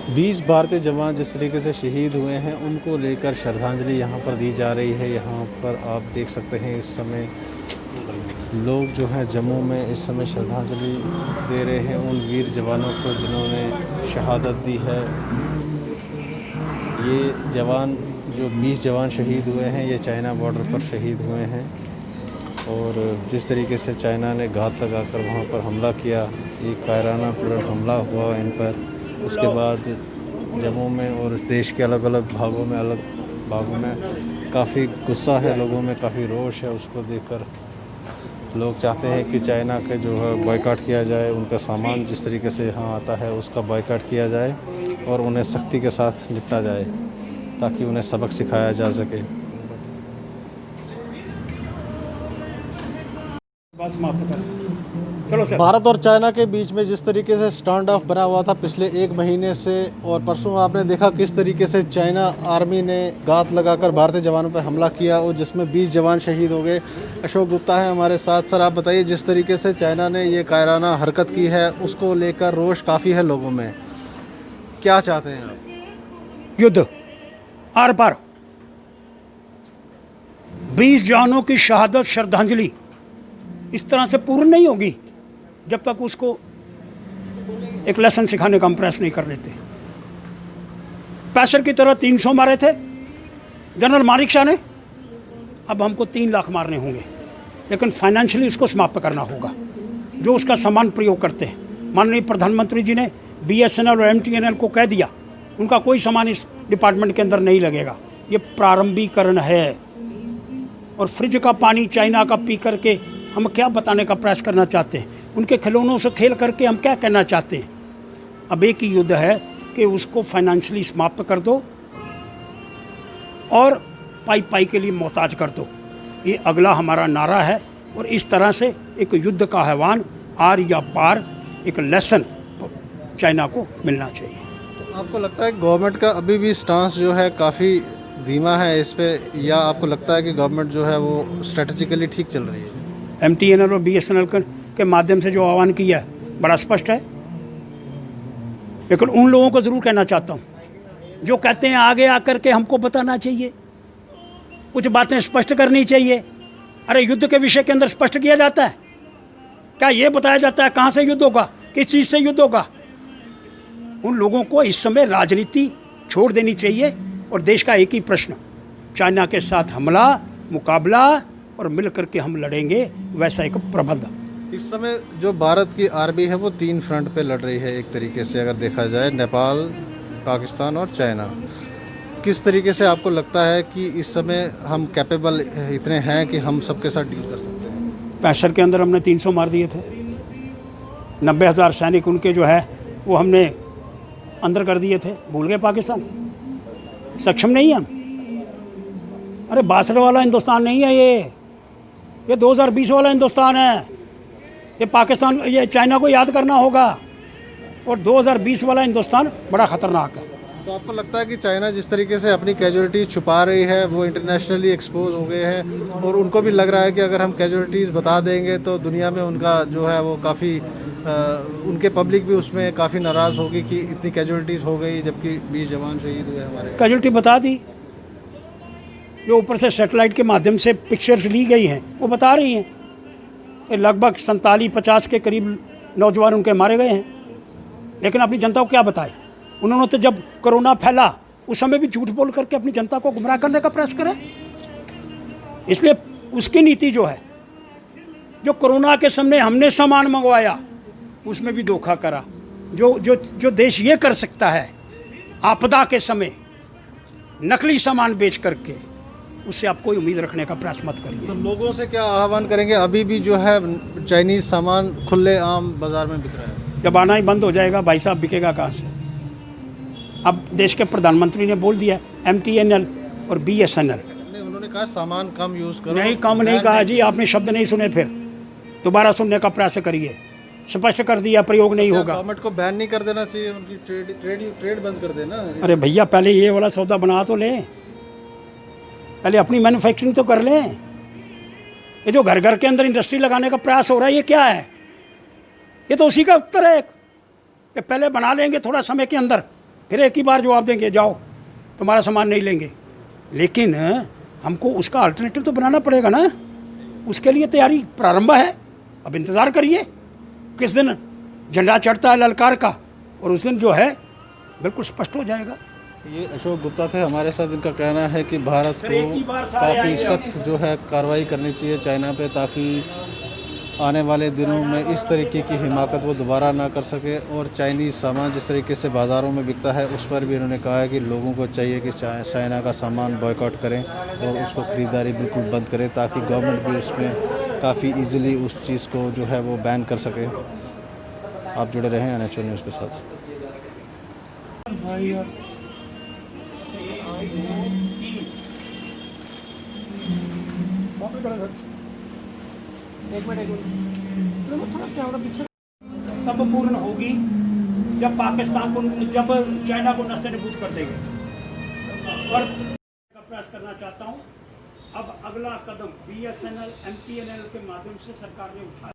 20 भारतीय जवान जिस तरीके से शहीद हुए हैं उनको लेकर श्रद्धांजलि यहाँ पर दी जा रही है। यहाँ पर आप देख सकते हैं इस समय लोग जो हैं जम्मू में इस समय श्रद्धांजलि दे रहे हैं उन वीर जवानों को जिन्होंने शहादत दी है। ये जवान जो 20 जवान शहीद हुए हैं ये चाइना बॉर्डर पर शहीद हुए हैं और जिस तरीके से चाइना ने घात लगाकर वहाँ पर हमला किया, ये कायराना पूरा हमला हुआ इन पर। उसके बाद जम्मू में और इस देश के अलग अलग भागों में काफ़ी गुस्सा है लोगों में, काफ़ी रोष है। उसको देखकर लोग चाहते हैं कि चाइना के जो है बॉयकॉट किया जाए, उनका सामान जिस तरीके से यहाँ आता है उसका बॉयकॉट किया जाए और उन्हें सख्ती के साथ निपटा जाए ताकि उन्हें सबक सिखाया जा सके। भारत और चाइना के बीच में जिस तरीके से स्टैंड ऑफ बना हुआ था पिछले 1 महीने से, और परसों आपने देखा किस तरीके से चाइना आर्मी ने घात लगाकर भारतीय जवानों पर हमला किया और जिसमें 20 जवान शहीद हो गए। अशोक गुप्ता है हमारे साथ। सर आप बताइए, जिस तरीके से चाइना ने ये कायराना हरकत की है उसको लेकर रोष काफ़ी है लोगों में, क्या चाहते हैं आप? युद्ध आर पार, 20 जवानों की शहादत श्रद्धांजलि इस तरह से पूर्ण नहीं होगी जब तक उसको एक लेसन सिखाने का हम प्रयास नहीं कर लेते। पैसर की तरह 300 मारे थे जनरल मानिक शाह ने, अब हमको 3 लाख मारने होंगे, लेकिन फाइनेंशियली उसको समाप्त करना होगा। जो उसका समान प्रयोग करते हैं, माननीय प्रधानमंत्री जी ने BSNL और MTNL को कह दिया उनका कोई सामान इस डिपार्टमेंट के अंदर नहीं लगेगा। ये प्रारंभिकरण है और फ्रिज का पानी चाइना का पी करके हम क्या बताने का प्रयास करना चाहते हैं? उनके खिलौनों से खेल करके हम क्या कहना चाहते हैं? अब एक ही युद्ध है कि उसको फाइनेंशियली समाप्त कर दो और पाई के लिए मोहताज कर दो। ये अगला हमारा नारा है और इस तरह से एक युद्ध का आह्वान आर या पार एक लेसन चाइना को मिलना चाहिए। तो आपको लगता है गवर्नमेंट का अभी भी स्टांस जो है काफ़ी धीमा है इस पे, या आपको लगता है कि गवर्नमेंट जो है वो स्ट्रेटेजिकली ठीक चल रही है? MTNL और BSNL के माध्यम से जो आह्वान किया है बड़ा स्पष्ट है, लेकिन उन लोगों को ज़रूर कहना चाहता हूँ जो कहते हैं आगे आकर के हमको बताना चाहिए, कुछ बातें स्पष्ट करनी चाहिए। अरे युद्ध के विषय के अंदर स्पष्ट किया जाता है क्या? ये बताया जाता है कहाँ से युद्ध होगा, किस चीज़ से युद्ध होगा? उन लोगों को इस समय राजनीति छोड़ देनी चाहिए और देश का एक ही प्रश्न, चाइना के साथ हमला, मुकाबला और मिल करके हम लड़ेंगे, वैसा एक प्रबंध। इस समय जो भारत की आर्मी है वो 3 फ्रंट पे लड़ रही है एक तरीके से, अगर देखा जाए नेपाल, पाकिस्तान और चाइना। किस तरीके से आपको लगता है कि इस समय हम कैपेबल इतने हैं कि हम सबके साथ डील कर सकते हैं? 65 के अंदर हमने 300 मार दिए थे, 90,000 सैनिक उनके जो है वो हमने अंदर कर दिए थे। भूल गए पाकिस्तान? सक्षम नहीं है हम। अरे 62 वाला हिंदुस्तान नहीं है ये 2020 वाला हिंदुस्तान है। ये पाकिस्तान, ये चाइना को याद करना होगा, और 2020 वाला हिंदुस्तान बड़ा ख़तरनाक है। तो आपको लगता है कि चाइना जिस तरीके से अपनी कैजुअलिटीज़ छुपा रही है वो इंटरनेशनली एक्सपोज हो गए हैं और उनको भी लग रहा है कि अगर हम कैजुअलिटीज़ बता देंगे तो दुनिया में उनका जो है वो काफ़ी उनके पब्लिक भी उसमें काफ़ी नाराज़ होगी कि इतनी कैजुअलिटीज़ हो गई जबकि 20 जवान शहीद हुए हमारे। कैजुअलिटी बता दी, जो ऊपर से सैटेलाइट के माध्यम से पिक्चर्स ली गई हैं वो बता रही हैं कि लगभग 47-50 के करीब नौजवान उनके मारे गए हैं। लेकिन अपनी जनता को क्या बताए? उन्होंने तो जब कोरोना फैला उस समय भी झूठ बोल करके अपनी जनता को गुमराह करने का प्रयास करा। इसलिए उसकी नीति जो है, जो कोरोना के समय हमने सामान मंगवाया उसमें भी धोखा करा। जो देश ये कर सकता है आपदा के समय नकली सामान बेच करके, उससे आप कोई उम्मीद रखने का प्रयास मत करिए। तो लोगों से क्या आह्वान करेंगे? अभी भी जो है चाइनीज़ सामान खुले आम बाज़ार में बिक रहा है। जब आना ही बंद हो जाएगा भाई साहब, बिकेगा कहाँ से? अब देश के प्रधानमंत्री ने बोल दिया MTNL और BSNL, उन्होंने कहा सामान कम यूज़ करो। नहीं, कम नहीं कहा जी, आपने शब्द नहीं सुने, फिर दोबारा सुनने का प्रयास करिए। स्पष्ट कर दिया प्रयोग नहीं होगा। गवर्नमेंट को बैन नहीं कर देना चाहिए, उनकी ट्रेड बंद कर देना। अरे भैया पहले ये वाला सौदा बना तो लें, पहले अपनी मैन्युफैक्चरिंग तो कर लें। ये जो घर घर के अंदर इंडस्ट्री लगाने का प्रयास हो रहा है ये क्या है? ये तो उसी का उत्तर है कि पहले बना लेंगे थोड़ा समय के अंदर, फिर एक ही बार जवाब देंगे जाओ तुम्हारा सामान नहीं लेंगे। लेकिन हमको उसका अल्टरनेटिव तो बनाना पड़ेगा ना, उसके लिए तैयारी प्रारंभ है। अब इंतज़ार करिए किस दिन झंडा चढ़ता है ललकार का, और उस दिन जो है बिल्कुल स्पष्ट हो जाएगा। ये अशोक गुप्ता थे हमारे साथ। इनका कहना है कि भारत सर, एक ही को बार सारे काफ़ी आएंगे सख्त जो है कार्रवाई करनी चाहिए चाइना पे, ताकि आने वाले दिनों में इस तरीके की हिमाकत वो दोबारा ना कर सके। और चाइनीज़ सामान जिस तरीके से बाज़ारों में बिकता है उस पर भी इन्होंने कहा है कि लोगों को चाहिए कि चाइना का सामान बॉयकॉट करें और उसको ख़रीदारी बिल्कुल बंद करें, ताकि गवर्नमेंट भी उसमें काफ़ी ईज़िली उस चीज़ को जो है वो बैन कर सके। आप जुड़े रहें NH न्यूज़ के साथ। तब पूर्ण होगी जब पाकिस्तान को, जब चाइना को नस्तानाबूद कर देंगे। और प्रयास करना चाहता हूँ। अब अगला कदम BSNL MTNL के माध्यम से सरकार ने उठाया।